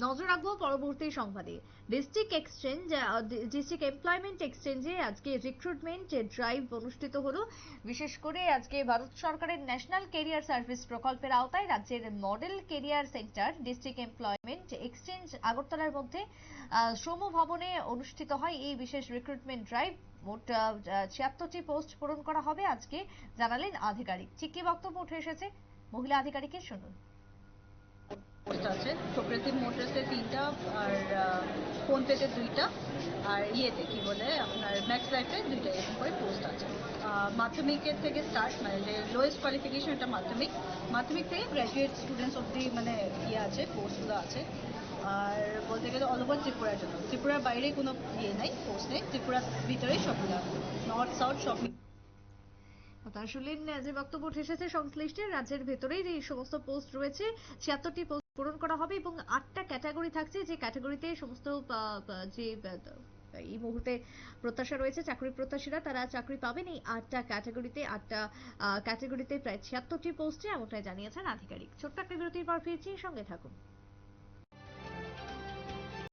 নজর রাখবো পরবর্তী সংবাদে। ডিস্ট্রিক্ট এমপ্লয়মেন্ট এক্সচেঞ্জে আজকে রিক্রুটমেন্ট ড্রাইভ অনুষ্ঠিত হলো। বিশেষ করে আজকে ভারত সরকারের ন্যাশনাল কেরিয়ার সার্ভিস প্রকল্পের আওতায় রাজ্যের model career centre district employment exchange আগরতলার মধ্যে শ্রম ভবনে অনুষ্ঠিত হয় এই বিশেষ রিক্রুটমেন্ট ড্রাইভ। মোট 76টি পোস্ট পূরণ করা হবে আজকে, জানালেন আধিকারিক। ঠিক কি বক্তব্য উঠে এসেছে মহিলা আধিকারিকের, শুনুন। পোস্ট আছে প্রোগ্রেসিভ মোটরসে 3টা, আর ফোনপেতে 2টা, আর ইয়েতে কি বলে আপনার ম্যাক্স লাইফে 2টা, এরকম করে পোস্ট আছে। মাধ্যমিকের থেকে স্টার্ট, মানে যে লোয়েস্ট কোয়ালিফিকেশন এটা মাধ্যমিক থেকে গ্র্যাজুয়েট স্টুডেন্টস অব্দি মানে ইয়ে আছে, পোস্টগুলো আছে। আর বলতে গেলে অল ওভার ত্রিপুরার জন্য, ত্রিপুরার বাইরে কোনো ইয়ে নাই, পোস্ট নেই, ত্রিপুরার ভিতরেই সবগুলো আছে, নর্থ সাউথ সব। আপনারা শুনলেন যে বক্তব্য উঠে এসেছে সংশ্লিষ্টের, রাজ্যের ভেতরেই এই সমস্ত পোস্ট রয়েছে, 76টি পোস্ট পূরণ করা হবে এবং 8টা ক্যাটাগরি থাকছে, যে ক্যাটাগরিতে সমস্ত যে এই মুহূর্তে প্রত্যাশা রয়েছে চাকরি প্রত্যাশীরা তারা চাকরি পাবেন এই 8টা ক্যাটাগরিতে প্রায় 76টি পোস্টে, এমনটাই জানিয়েছেন আধিকারিক। ছোট্ট একটা বিরতির পর ফিরছি, সঙ্গে থাকুন।